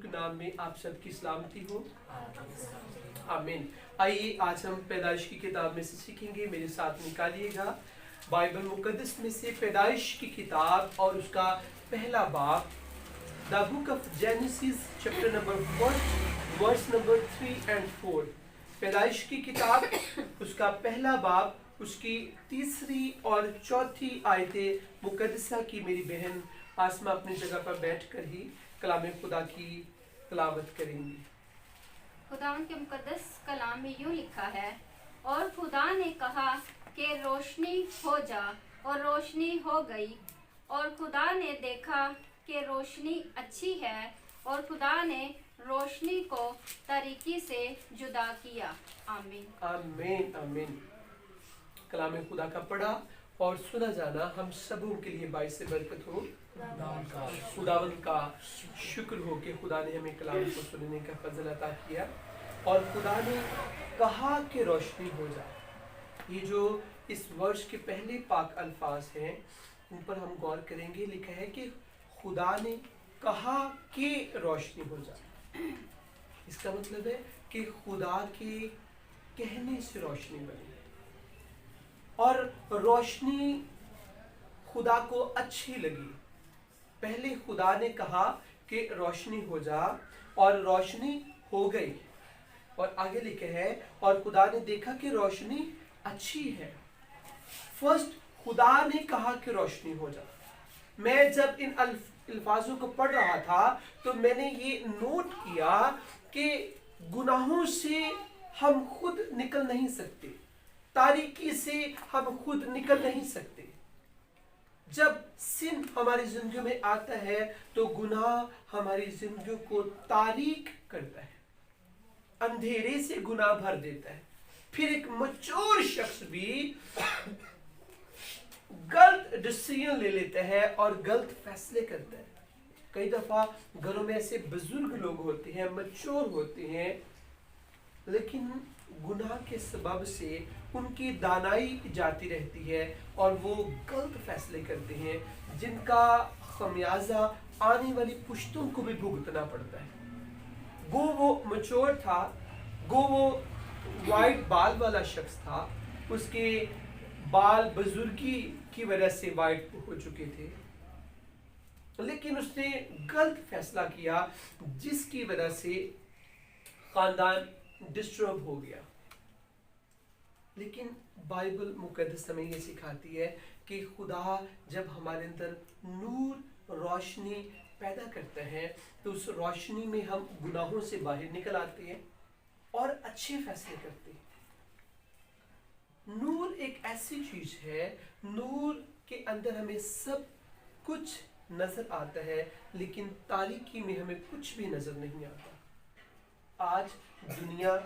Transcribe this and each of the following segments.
के नाम में आप सबकी सलामती हो। आमीन। आइए आज हम पैदाइश की किताब में से सीखेंगे। मेरे साथ निकालिएगा बाइबल मुकद्दस में से पैदाइश की किताब और उसका पहला बाब, the book of Genesis chapter number 1 verse number 3 and 4। पैदाइश की किताब उसका पहला बाब, उसकी तीसरी और चौथी आयतें मुकद्दसा की मेरी बहन आसमा अपनी जगह पर बैठकर ही कलाम खुदा की तिलावत करेंगी। खुदावंद के मुकद्दस कलाम में यूं लिखा है, और खुदा ने कहा कि रोशनी हो जा, और रोशनी हो गई। और खुदा ने देखा कि रोशनी अच्छी है, और खुदा ने रोशनी को तारीकी से जुदा किया। आमीन आमीन आमीन। कलाम खुदा का पढ़ा और सुना जाना हम सबों के लिए बाइस से बरकत हो। खुदावंद का शुक्र हो कि खुदा ने हमें कलाम को सुनने का फजल अता किया। और खुदा ने कहा कि रोशनी हो जाए। ये जो इस वर्ष के पहले पाक अल्फाज हैं उन पर हम गौर करेंगे। लिखा है कि खुदा ने कहा कि रोशनी हो जाए। इसका मतलब है कि खुदा के कहने से रोशनी बनी और रोशनी खुदा को अच्छी लगी। पहले खुदा ने कहा कि रोशनी हो जा और रोशनी हो गई। और आगे लिखे है, और खुदा ने देखा कि रोशनी अच्छी है। फर्स्ट खुदा ने कहा कि रोशनी हो जा। मैं जब इन अल्फाजों को पढ़ रहा था तो मैंने ये नोट किया कि गुनाहों से हम खुद निकल नहीं सकते, तारीकी से हम खुद निकल नहीं सकते। जब सिन हमारी जिंदगी में आता है तो गुनाह हमारी जिंदगी को तारीक करता है, अंधेरे से गुनाह भर देता है। फिर एक मैच्योर शख्स भी गलत डिसीजन ले लेता है और गलत फैसले करता है। कई दफा घरों में ऐसे बुजुर्ग लोग होते हैं, मैच्योर होते हैं, लेकिन गुनाह के सबब से उनकी दानाई जाती रहती है और वो गलत फैसले करते हैं जिनका खमियाजा आने वाली पुश्तों को भी भुगतना पड़ता है। गो वो मैच्योर था, गो वो वाइट बाल वाला शख्स था, उसके बाल बुजुर्गी की वजह से वाइट हो चुके थे, लेकिन उसने गलत फैसला किया जिसकी वजह से खानदान डिस्टर्ब हो गया। लेकिन बाइबल मुकद्दस हमें ये सिखाती है कि खुदा जब हमारे अंदर नूर रोशनी पैदा करता है तो उस रोशनी में हम गुनाहों से बाहर निकल आते हैं और अच्छे फैसले करते हैं। नूर एक ऐसी चीज है, नूर के अंदर हमें सब कुछ नजर आता है, लेकिन तारीकी में हमें कुछ भी नजर नहीं आता। आज दुनिया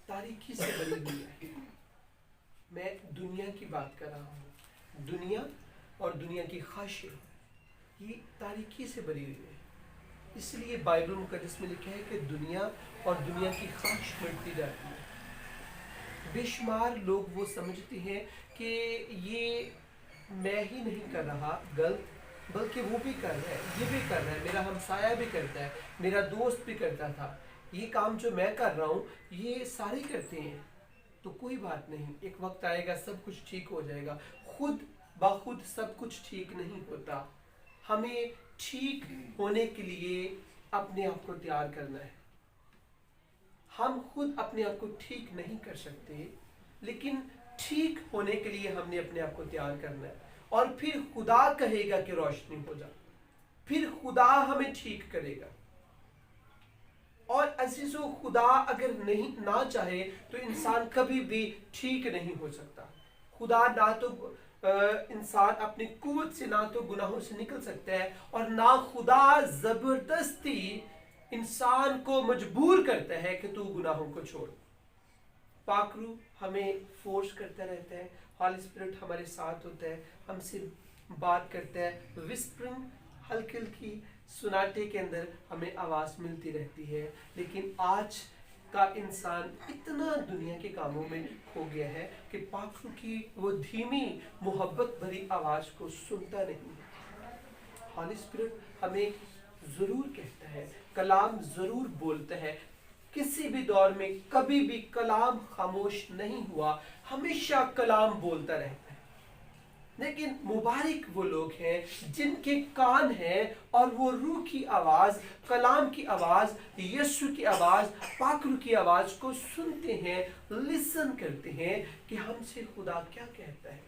तारीकी से भरी हुई है। मैं दुनिया की बात कर रहा हूँ। दुनिया और दुनिया की ख्वाहिशें ये तारीकी से भरी हुई है। इसलिए बाइबल मुकद्दस में लिखा है कि दुनिया और दुनिया की ख्वाहिश बढ़ती जाती है। बेशुमार लोग वो समझते हैं कि ये मैं ही नहीं कर रहा गलत, बल्कि वो भी कर रहा है, ये भी कर रहा है, मेरा हमसाया भी करता है, मेरा दोस्त भी करता था। ये काम जो मैं कर रहा हूँ ये सारे करते हैं, तो कोई बात नहीं, एक वक्त आएगा सब कुछ ठीक हो जाएगा। खुद बाखुद सब कुछ ठीक नहीं होता। हमें ठीक होने के लिए अपने आप को तैयार करना है। हम खुद अपने आप को ठीक नहीं कर सकते, लेकिन ठीक होने के लिए हमने अपने आप को तैयार करना है। और फिर खुदा कहेगा कि रोशनी हो जा, फिर खुदा हमें ठीक करेगा। और अजीजों, खुदा अगर नहीं ना चाहे तो इंसान कभी भी ठीक नहीं हो सकता। खुदा ना तो इंसान अपनी कुव्वत से ना तो गुनाहों से निकल सकता है, और ना खुदा जबरदस्ती इंसान को मजबूर करता है कि तू गुनाहों को छोड़। पाक रूह हमें फोर्स करता रहता है, होली स्पिरिट हमारे साथ होता है, हमसे बात करता है, विस्परिंग हल्की हल्की सुनाटे के अंदर हमें आवाज़ मिलती रहती है। लेकिन आज का इंसान इतना दुनिया के कामों में खो गया है कि पाक रूह की वो धीमी मोहब्बत भरी आवाज़ को सुनता नहीं है। होली स्पिरिट हमें ضرور کہتا ہے، کلام ضرور بولتا ہے. کسی بھی دور میں کبھی بھی کلام خاموش نہیں ہوا، ہمیشہ کلام بولتا رہتا ہے. لیکن مبارک وہ لوگ ہیں جن کے کان ہیں اور وہ روح کی آواز، کلام کی آواز، یسوع کی آواز، پاک روح کی آواز کو سنتے ہیں، لسن کرتے ہیں کہ ہم سے خدا کیا کہتا ہے.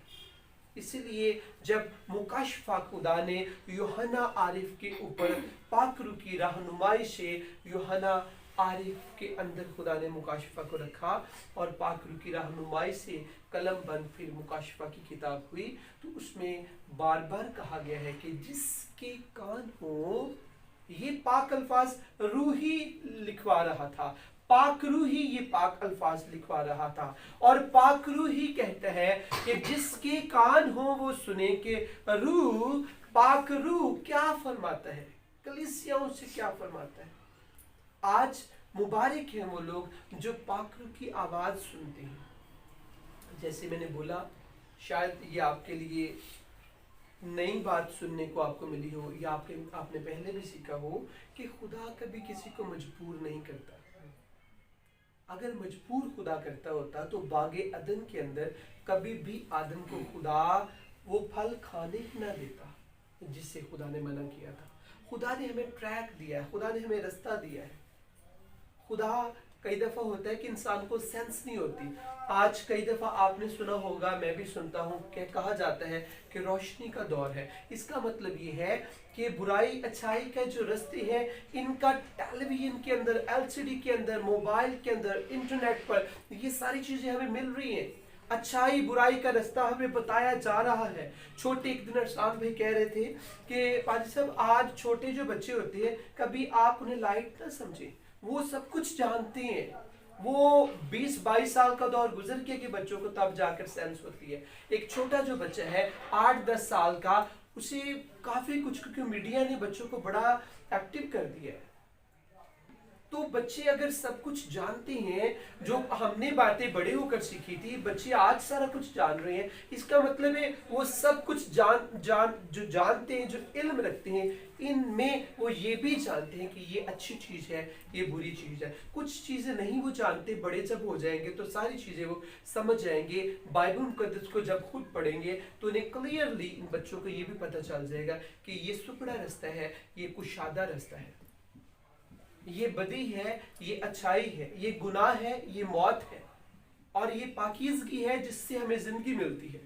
اسی لیے جب مکاشفہ خدا نے یوحنا عارف کے اوپر پاک روح کی رہنمائی سے یوحنا عارف کے اندر خدا نے مکاشفہ کو رکھا اور پاک روح کی رہنمائی سے قلم بند پھر مکاشفہ کی کتاب ہوئی، تو اس میں بار بار کہا گیا ہے کہ جس کے کان ہو، یہ پاک الفاظ روح ہی لکھوا رہا تھا، پاک روح ہی یہ پاک الفاظ لکھوا رہا تھا، اور پاک روح ہی کہتا ہے کہ جس کے کان ہو وہ سنے کہ روح، پاک روح کیا فرماتا ہے، کلیسیاؤں سے کیا فرماتا ہے. آج مبارک ہیں وہ لوگ جو پاک روح کی آواز سنتے ہیں. جیسے میں نے بولا، شاید یہ آپ کے لیے نئی بات سننے کو آپ کو ملی ہو، یا آپ نے پہلے بھی سیکھا ہو کہ خدا کبھی کسی کو مجبور نہیں کرتا. اگر مجبور خدا کرتا ہوتا تو باغ عدن کے اندر کبھی بھی آدم کو خدا وہ پھل کھانے ہی نہ دیتا جس سے خدا نے منع کیا تھا. خدا نے ہمیں ٹریک دیا ہے، خدا نے ہمیں رستہ دیا ہے. خدا کئی دفعہ ہوتا ہے کہ انسان کو سینس نہیں ہوتی. آج کئی دفعہ آپ نے سنا ہوگا، میں بھی سنتا ہوں کہ کہا جاتا ہے کہ روشنی کا دور ہے. اس کا مطلب یہ ہے کہ برائی اچھائی کا جو رستے ہیں، ان کا ٹیلی ویژن کے اندر، LCD کے اندر، موبائل کے اندر، انٹرنیٹ پر یہ ساری چیزیں ہمیں مل رہی ہیں. اچھائی برائی کا رستہ ہمیں بتایا جا رہا ہے. چھوٹے ایک دن ارسلان بھائی کہہ رہے تھے کہ پادری صاحب، آج چھوٹے جو بچے ہوتے ہیں کبھی آپ انہیں لائٹ نہ سمجھیں، وہ سب کچھ جانتے ہیں. وہ 20-22 سال کا دور گزر گیا کہ بچوں کو تب جا کر سینس ہوتی ہے. ایک چھوٹا جو بچہ ہے 8-10 سال کا، اسے کافی کچھ، کیونکہ میڈیا نے بچوں کو بڑا ایکٹیو کر دیا ہے. تو بچے اگر سب کچھ جانتے ہیں، جو ہم نے باتیں بڑے ہو کر سیکھی تھی، بچے آج سارا کچھ جان رہے ہیں. اس کا مطلب ہے وہ سب کچھ جو جانتے ہیں، جو علم رکھتے ہیں، ان میں وہ یہ بھی جانتے ہیں کہ یہ اچھی چیز ہے، یہ بری چیز ہے. کچھ چیزیں نہیں وہ جانتے، بڑے جب ہو جائیں گے تو ساری چیزیں وہ سمجھ جائیں گے. بائبل مقدس کو جب خود پڑھیں گے تو انہیں کلیئرلی، ان بچوں کو یہ بھی پتہ چل جائے گا کہ یہ سپڑا رستہ ہے، یہ کشادہ رستہ ہے، یہ بدی ہے، یہ اچھائی ہے، یہ گناہ ہے، یہ موت ہے، اور یہ پاکیزگی ہے جس سے ہمیں زندگی ملتی ہے.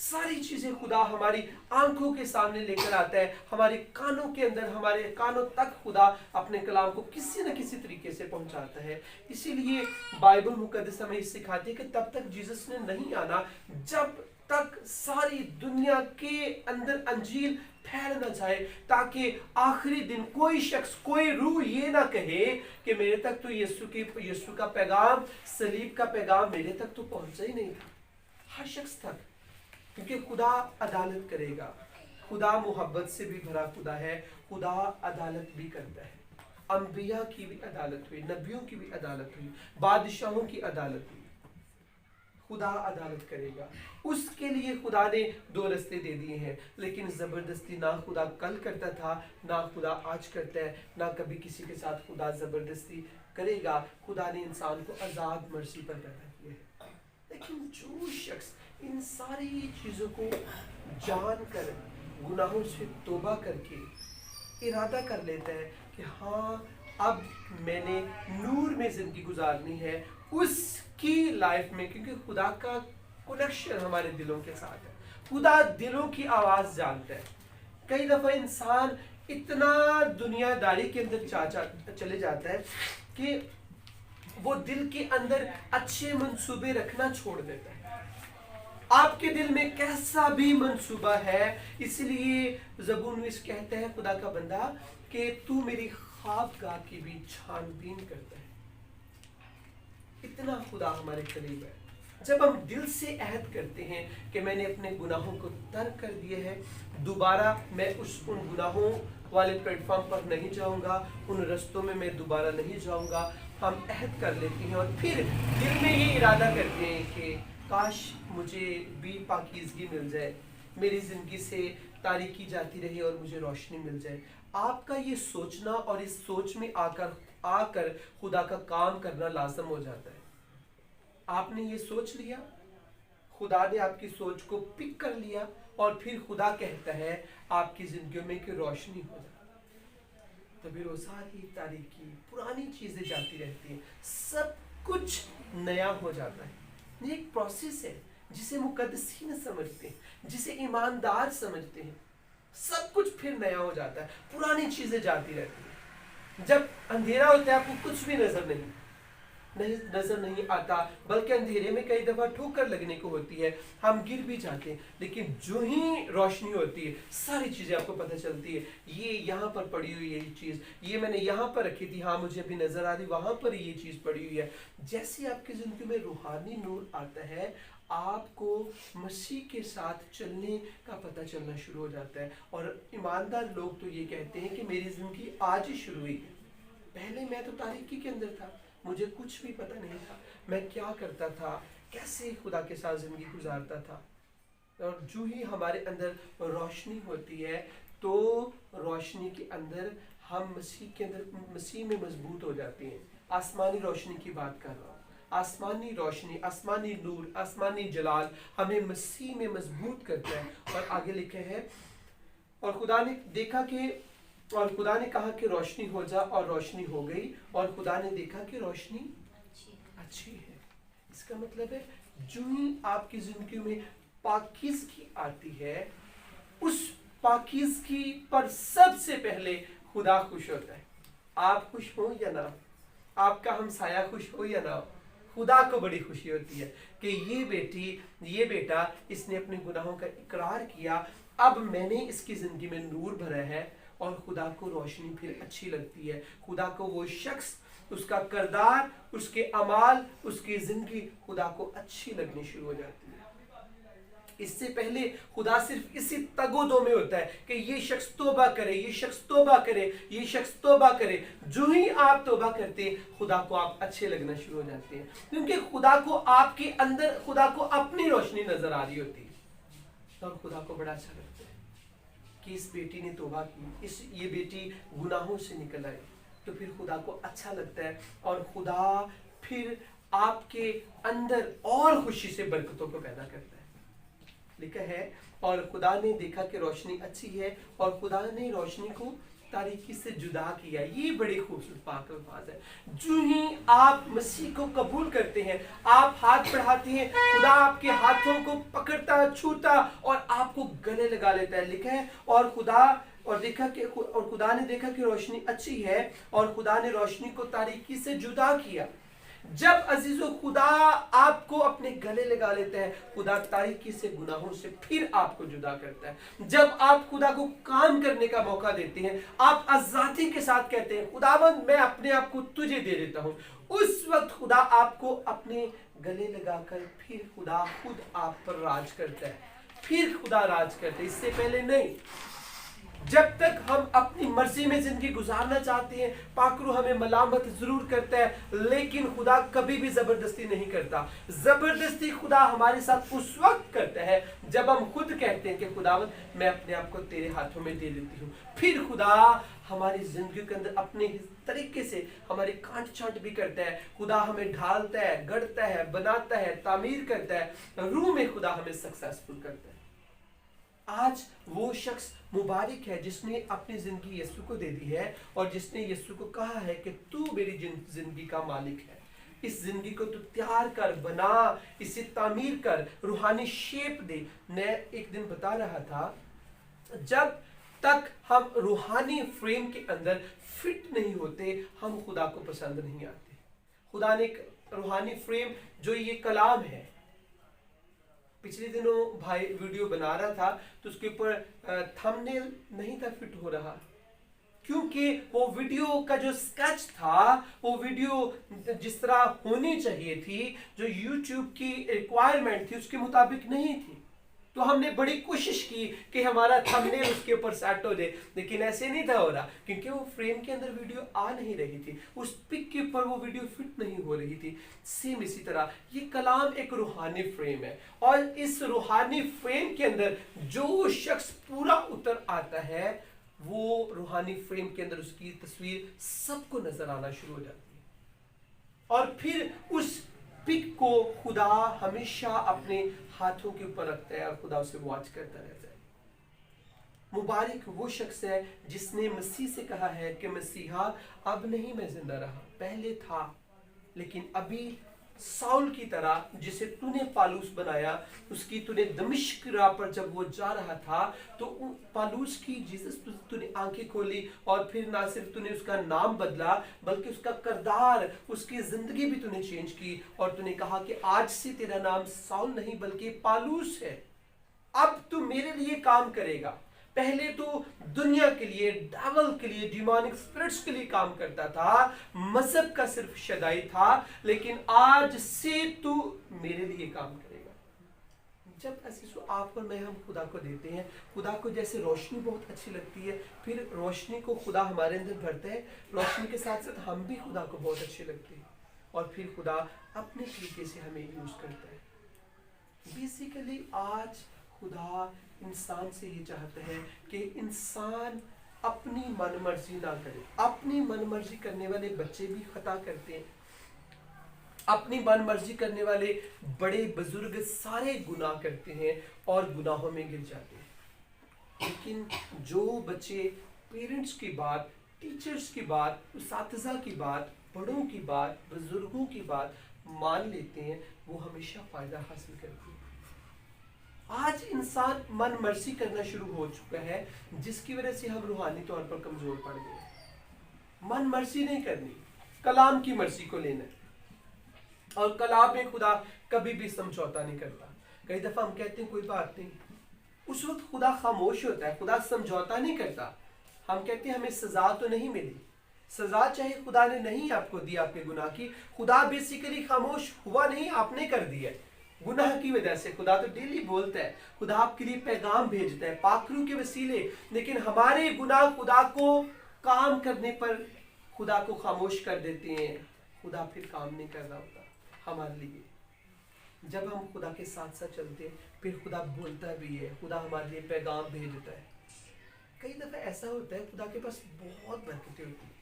ساری چیزیں خدا ہماری آنکھوں کے سامنے لے کر آتا ہے. ہمارے کانوں کے اندر، ہمارے کانوں تک خدا اپنے کلام کو کسی نہ کسی طریقے سے پہنچاتا ہے. اسی لیے بائبل مقدس ہمیں سکھاتی ہے کہ تب تک جیسس نے نہیں آنا جب تک ساری دنیا کے اندر انجیل پھیل نہ جائے، تاکہ آخری دن کوئی شخص، کوئی روح یہ نہ کہے کہ میرے تک تو یسوع کا پیغام، صلیب کا پیغام میرے تک تو پہنچا ہی نہیں تھا. ہر شخص تک، کیونکہ خدا عدالت کرے گا. خدا محبت سے بھی بھرا خدا ہے، خدا عدالت بھی کرتا ہے. انبیاء کی بھی عدالت ہوئی، نبیوں کی بھی عدالت ہوئی، بادشاہوں کی عدالت ہوئی. خدا عدالت کرے گا. اس کے لیے خدا نے 2 رستے دے دیے ہیں. لیکن زبردستی نہ خدا کل کرتا تھا، نہ خدا آج کرتا ہے، نہ کبھی کسی کے ساتھ خدا زبردستی کرے گا. خدا نے انسان کو آزاد مرضی پر پیدا کیا ہے. لیکن جو شخص ان ساری چیزوں کو جان کر، گناہوں سے توبہ کر کے ارادہ کر لیتا ہے کہ ہاں اب میں نے نور میں زندگی گزارنی ہے، اس کی لائف میں، کیونکہ خدا کا کنیکشن ہمارے دلوں کے ساتھ ہے. خدا دلوں کی آواز جانتا ہے. کئی دفعہ انسان اتنا دنیا داری کے اندر چلے جاتا ہے کہ وہ دل کے اندر اچھے منصوبے رکھنا چھوڑ دیتا ہے. آپ کے دل میں کیسا بھی منصوبہ ہے، اس لیے زبور نویس کہتا ہے خدا کا بندہ کہ تو میری خوابگاہ کی بھی چھان بین کرتا ہے. اتنا خدا ہمارے قریب ہے. جب ہم دل سے عہد کرتے ہیں کہ میں نے اپنے گناہوں کو ترک کر دیے ہیں، دوبارہ میں ان گناہوں والے پلیٹ فارم پر نہیں جاؤں گا، ان رستوں میں دوبارہ نہیں جاؤں گا، ہم عہد کر لیتے ہیں اور پھر دل میں یہ ارادہ کرتے ہیں کہ کاش مجھے بھی پاکیزگی مل جائے، میری زندگی سے تاریکی جاتی رہے اور مجھے روشنی مل جائے. आपका ये सोचना और इस सोच में आकर खुदा का काम करना लाजम हो जाता है। आपने ये सोच लिया, खुदा ने आपकी सोच को पिक कर लिया और फिर खुदा कहता है आपकी जिंदगी में कि रोशनी हो जाए, तो फिर वो सारी तारीकी पुरानी चीजें जाती रहती हैं, सब कुछ नया हो जाता है। ये एक प्रोसेस है जिसे मुकद्दसीन समझते हैं, जिसे ईमानदार समझते हैं। सब कुछ फिर नया हो जाता है, पुरानी चीजें जाती रहती हैं। जब अंधेरा होता है आपको कुछ भी नजर नहीं आता, बल्कि अंधेरे में कई दफा ठोकर लगने को होती है, हम गिर भी जाते हैं, लेकिन जो ही रोशनी होती है सारी चीजें आपको पता चलती है। ये यहाँ पर पड़ी हुई है, ये चीज ये मैंने यहाँ पर रखी थी, हाँ मुझे अभी नजर आ रही, वहां पर ये चीज पड़ी हुई है। जैसे आपकी जिंदगी में रूहानी नूर आता है, आपको मसीह के साथ चलने का पता चलना शुरू हो जाता है। और ईमानदार लोग तो ये कहते हैं कि मेरी जिंदगी आज ही शुरू हुई है, पहले मैं तो तारीकी के अंदर था, मुझे कुछ भी पता नहीं था मैं क्या करता था, कैसे खुदा के साथ जिंदगी गुजारता था। और जो ही हमारे अंदर रोशनी होती है तो रोशनी के अंदर हम मसीह में मजबूत हो जाते हैं। आसमानी रोशनी की बात कर रहा हूँ, आसमानी रोशनी, आसमानी नूर, आसमानी जलाल हमें मसीह में मजबूत करता है। और आगे लिखे है, और खुदा ने कहा कि रोशनी हो जा, और रोशनी हो गई, और खुदा ने देखा कि रोशनी अच्छी है। इसका मतलब है जो ही आपकी जिंदगी में पाकीज़गी आती है, उस पाकीज़गी पर सबसे पहले खुदा खुश होता है। आप खुश हो या ना, आपका हमसाया खुश हो या ना, खुदा को बड़ी खुशी होती है कि ये बेटा इसने अपने गुनाहों का इकरार किया, अब मैंने इसकी जिंदगी में नूर भरा है। और खुदा को रोशनी फिर अच्छी लगती है, खुदा को वो शख्स, उसका किरदार, उसके अमाल, उसकी जिंदगी खुदा को अच्छी लगनी शुरू हो जाती है। इससे पहले खुदा सिर्फ इसी तगोदो में होता है कि ये शख्स तौबा करे, ये शख्स तौबा करे, ये शख्स तौबा करे। जो ही आप तौबा करते हैं खुदा को आप अच्छे लगना शुरू हो जाते हैं, क्योंकि खुदा को आपके अंदर, खुदा को अपनी रोशनी नजर आ रही होती है। और खुदा को बड़ा अच्छा लगता है कि इस बेटी ने तौबा की, ये बेटी गुनाहों से निकल आई, तो फिर खुदा को अच्छा लगता है और खुदा फिर आपके अंदर और खुशी से बरकतों को पैदा करता है। लिखा है, और खुदा ने देखा कि रोशनी अच्छी है, और खुदा ने रोशनी को तारीकी से जुदा किया। ये बड़ी खूबसूरत पाक अल्फाज है। जो ही आप मसीह को कबूल करते हैं, आप हाथ बढ़ाते हैं, खुदा आपके हाथों को पकड़ता, छूता और आपको गले लगा लेता है। लिखा है, और खुदा ने देखा कि रोशनी अच्छी है, और खुदा ने रोशनी को तारीकी से जुदा किया। जब अजीजों खुदा आपको अपने गले लगा लेता है, खुदा तारीकी से, गुनाहों से फिर आपको जुदा करता है। जब आप खुदा को काम करने का मौका देते हैं, आप आजादी के साथ कहते हैं खुदावंद मैं अपने आप को तुझे दे देता हूं, उस वक्त खुदा आपको अपने गले लगाकर फिर खुदा खुद आप पर राज करता है, फिर खुदा राज करता है। इससे पहले नहीं। जब तक हम अपनी मर्जी में जिंदगी गुजारना चाहते हैं, पाकरू हमें मलामत जरूर करता है, लेकिन खुदा कभी भी जबरदस्ती नहीं करता। जबरदस्ती खुदा हमारे साथ उस वक्त करता है जब हम खुद कहते हैं कि खुदावंद मैं अपने आप को तेरे हाथों में दे देती हूँ। फिर खुदा हमारी जिंदगी के अंदर अपने तरीके से हमारे कांट छांट भी करता है। खुदा हमें ढालता है, गढ़ता है, बनाता है, तामीर करता है। रूह में खुदा हमें सक्सेसफुल करता है। आज वो शख्स मुबारक है जिसने अपनी जिंदगी यीशु को दे दी है, और जिसने यीशु को कहा है कि तू मेरी जिंदगी का मालिक है। इस जिंदगी को तू तैयार कर, बना, इसे तामीर कर, रूहानी शेप दे। मैं एक दिन बता रहा था, जब तक हम रूहानी फ्रेम के अंदर फिट नहीं होते, हम खुदा को पसंद नहीं आते। खुदा ने एक रूहानी फ्रेम, जो ये कलाम है, पिछले दिनों भाई वीडियो बना रहा था तो उसके ऊपर थंबनेल नहीं था फिट हो रहा, क्योंकि वो वीडियो का जो स्केच था, वो वीडियो जिस तरह होनी चाहिए थी, जो YouTube की रिक्वायरमेंट थी, उसके मुताबिक नहीं थी। तो हमने बड़ी कोशिश की कि हमारा थंबनेल उसके ऊपर सेट हो जाए, लेकिन ऐसे नहीं था हो रहा, क्योंकि वो फ्रेम के अंदर वीडियो आ नहीं रही थी, उस पिक के ऊपर वो वीडियो फिट नहीं हो रही थी। सेम इसी तरह ये कलाम एक रूहानी फ्रेम है, और इस रूहानी फ्रेम के अंदर जो शख्स पूरा उतर आता है, वो रूहानी फ्रेम के अंदर उसकी तस्वीर सबको नजर आना शुरू हो जाती है। और फिर उस पिक को खुदा हमेशा अपने हाथों के ऊपर रखता है और खुदा उसे वॉच करता रहता है। मुबारक वो शख्स है जिसने मसीह से कहा है कि मसीहा अब नहीं मैं जिंदा रहा, पहले था, लेकिन अभी साउल की तरह जिसे तूने पालूस बनाया, उसकी तूने दमिश्क राह पर जब वो जा रहा था तो पालूस की जीसस तूने आंखें खोली और फिर ना सिर्फ तूने उसका नाम बदला बल्कि उसका किरदार, उसकी जिंदगी भी तूने चेंज की और तूने कहा कि आज से तेरा नाम साउल नहीं बल्कि पालूस है। अब तू मेरे लिए काम करेगा। पहले तो दुनिया के लिए, डेविल के लिए, डिमोनिक स्पिरिट्स के लिए काम करता था, मजहब का सिर्फ शदाई था, लेकिन आज से तू मेरे लिए काम करेगा। जब असीसो आप और मैं हम खुदा को देते हैं, खुदा को जैसे रोशनी बहुत अच्छी लगती है, फिर रोशनी को खुदा हमारे अंदर भरता है, रोशनी के साथ साथ हम भी खुदा को बहुत अच्छे लगते हैं और फिर खुदा अपने तरीके से हमें यूज करता है। बेसिकली आज खुदा इंसान से ये चाहता है कि इंसान अपनी मनमर्जी ना करे। अपनी मनमर्जी करने वाले बच्चे भी खता करते हैं, अपनी मनमर्जी करने वाले बड़े बुजुर्ग सारे गुनाह करते हैं और गुनाहों में गिर जाते हैं। लेकिन जो बच्चे पेरेंट्स की बात, टीचर्स की बात, उस्ताज़ा की बात, बड़ों की बात, बुजुर्गों की बात मान लेते हैं, वो हमेशा फायदा हासिल करते हैं। आज इंसान मन मर्जी करना शुरू हो चुका है, जिसकी वजह से हम रूहानी तौर पर कमजोर पड़ गए। मन मर्जी नहीं करनी, कलाम की मर्जी को लेना है। और कलाम में खुदा कभी भी समझौता नहीं करता। कई दफा हम कहते हैं कोई बात नहीं, उस वक्त खुदा खामोश होता है, खुदा समझौता नहीं करता। हम कहते हैं हमें सजा तो नहीं मिली, सजा चाहे खुदा ने नहीं आपको दी आपके गुनाह की, खुदा बेसिकली खामोश हुआ नहीं, आपने कर दिया गुनाह की वजह से। खुदा तो डेली बोलता है, खुदा आपके लिए पैगाम भेजता है पाखरू के वसीले, लेकिन हमारे गुनाह खुदा को काम करने पर खुदा को खामोश कर देते हैं। खुदा फिर काम नहीं कर रहा होता हमारे लिए। जब हम खुदा के साथ साथ चलते हैं फिर खुदा बोलता भी है, खुदा हमारे लिए पैगाम भेजता है। कई दफा ऐसा होता है खुदा के पास बहुत बरकतें होती है।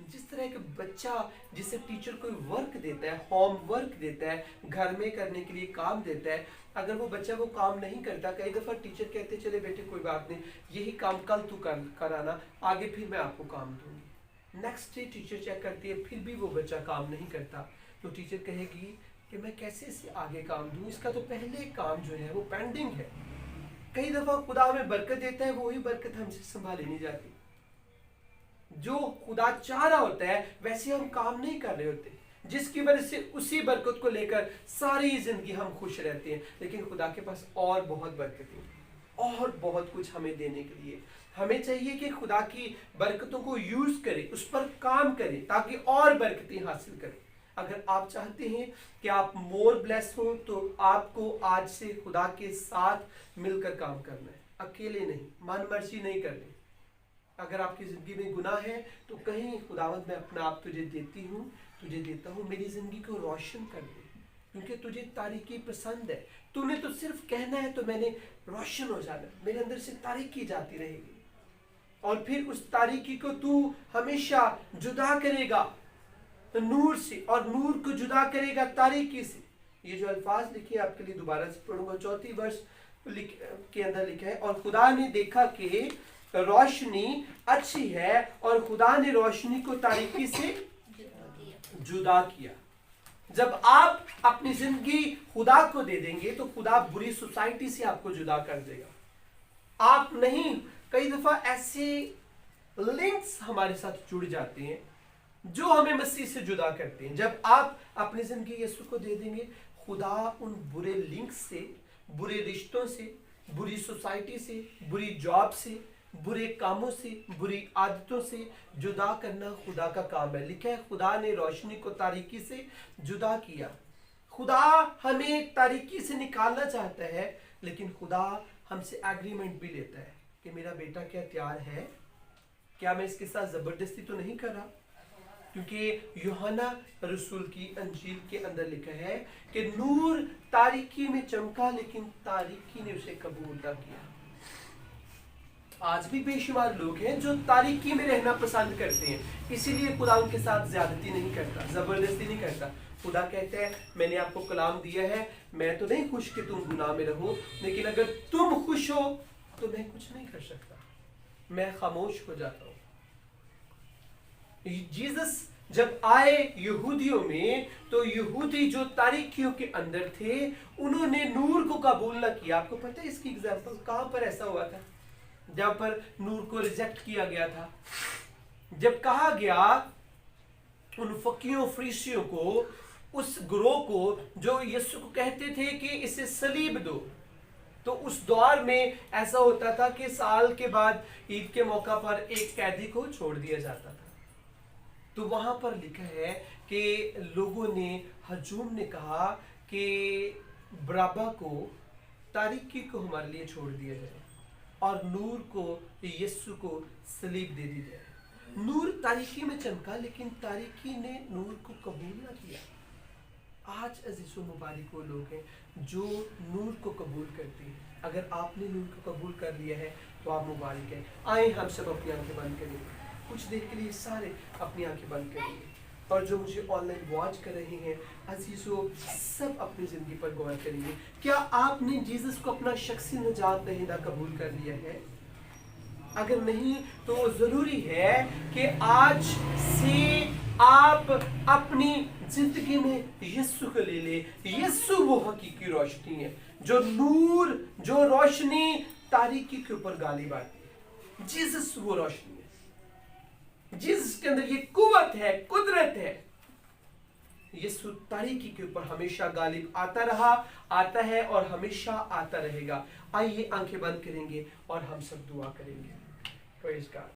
जिस तरह का बच्चा जिसे टीचर कोई वर्क देता है, होम वर्क देता है, घर में करने के लिए काम देता है, अगर वो बच्चा वो काम नहीं करता, कई दफा टीचर कहते चले बेटे कोई बात नहीं, यही काम कल तू कराना, आगे फिर मैं आपको काम दूंगी। नेक्स्ट डे टीचर चेक करती है, फिर भी वो बच्चा काम नहीं करता, तो टीचर कहेगी कि मैं कैसे इसे आगे काम दूं, इसका तो पहले काम जो है वो पेंडिंग है। कई दफा खुदा हमें बरकत देता है, वही बरकत हमसे संभाली नहीं जाती। जो खुदा चाह रहा होता है वैसे हम काम नहीं कर रहे होते, जिसकी वजह से उसी बरकत को लेकर सारी जिंदगी हम खुश रहते हैं। लेकिन खुदा के पास और बहुत बरकतें और बहुत कुछ हमें देने के लिए। हमें चाहिए कि खुदा की बरकतों को यूज करें, उस पर काम करें ताकि और बरकतें हासिल करें। अगर आप चाहते हैं कि आप मोर ब्लेस हो तो आपको आज से खुदा के साथ मिलकर काम करना है, अकेले नहीं, मन मर्जी नहीं करनी। अगर आपकी जिंदगी में गुनाह है तो कहीं खुदावंद मैं अपना आप तुझे देता हूँ, मेरी जिंदगी को रोशन कर दे, क्योंकि तुझे तारीकी पसंद है। तूने तो सिर्फ कहना है तो मैंने रोशन हो जाना, मेरे अंदर से तारीकी जाती रहेगी और फिर उस तारीकी को तू हमेशा जुदा करेगा तो नूर से, और नूर को जुदा करेगा तारीकी से। ये जो अल्फाज लिखे आपके लिए दोबारा से पढ़ूंगा, 4 वर्ष के अंदर लिखा है, और खुदा ने देखा कि रोशनी अच्छी है और खुदा ने रोशनी को तारीकी से जुदा किया। जब आप अपनी जिंदगी खुदा को दे देंगे तो खुदा बुरी सोसाइटी से आपको जुदा कर देगा। आप नहीं, कई दफा ऐसे लिंक्स हमारे साथ जुड़ जाते हैं जो हमें मसीह से जुदा करते हैं। जब आप अपनी जिंदगी यीशु को दे देंगे, खुदा उन बुरे लिंक्स से, बुरे रिश्तों से, बुरी सोसाइटी से, बुरी जॉब से, बुरे कामों से, बुरी आदतों से जुदा करना खुदा का काम है। लिखा है खुदा ने रोशनी को तारीकी से जुदा किया। खुदा हमें तारीकी से निकालना चाहता है, लेकिन खुदा हमसे एग्रीमेंट भी लेता है कि मेरा बेटा क्या तैयार है, क्या मैं इसके साथ जबरदस्ती तो नहीं कर रहा। क्योंकि यूहन्ना रसूल की अंजील के अंदर लिखा है कि नूर तारीकी में चमका लेकिन तारीकी ने उसे कबूल न किया। आज भी बेशुमार लोग हैं जो तारीकी में रहना पसंद करते हैं, इसीलिए खुदा उनके साथ ज्यादती नहीं करता, जबरदस्ती नहीं करता। खुदा कहता है मैंने आपको कलाम दिया है, मैं तो नहीं खुश कि तुम गुनाह में रहो, लेकिन अगर तुम खुश हो तो मैं कुछ नहीं कर सकता, मैं खामोश हो जाता हूँ। जीसस जब आए यहूदियों में, तो यहूदी जो तारीकियों के अंदर थे उन्होंने नूर को कबूल न किया। आपको पता है इसकी एग्जांपल कहां पर ऐसा हुआ था? जहां पर नूर को रिजेक्ट किया गया था, जब कहा गया उन फकीरों फरीसियों को, उस ग्रोह को जो यीशु को कहते थे कि इसे सलीब दो, तो उस दौर में ऐसा होता था कि साल के बाद ईद के मौका पर एक कैदी को छोड़ दिया जाता था। तो वहां पर लिखा है कि लोगों ने, हजूम ने कहा कि बराबा को, तारीकी को हमारे लिए छोड़ दिया जाए और नूर को, यीशु को सलीब दे दी जाए। नूर तारीकी में चमका, लेकिन तारीकी ने नूर को कबूल ना किया। आज अजीज़ो मुबारक वो लोग हैं जो नूर को कबूल करते हैं। अगर आपने नूर को कबूल कर लिया है तो आप मुबारक हैं। आए हम सब अपनी आंखें बंद करेंगे, कुछ देर के लिए सारे अपनी आंखें बंद करेंगे, और जो मुझे ऑनलाइन वॉच कर रहे हैं अजीज़ो, सब अपनी ज़िंदगी पर गौर करेंगे। क्या आपने जीसस को अपना शख्सी निजात दहिंदा कबूल कर लिया है? अगर नहीं तो ज़रूरी है कि आज से आप अपनी जिंदगी में यीशु को ले ले। यीशु वो हकीकी रोशनी है, जो नूर, जो रोशनी तारीकी के ऊपर गालिब आती है। जीसस वो रोशनी है, जीसस के अंदर ये कुव्वत है, कुदरत है। यीशु तारीकी के ऊपर हमेशा गालिब आता रहा, आता है और हमेशा आता रहेगा। आइए आंखें बंद करेंगे और हम सब दुआ करेंगे। Praise God.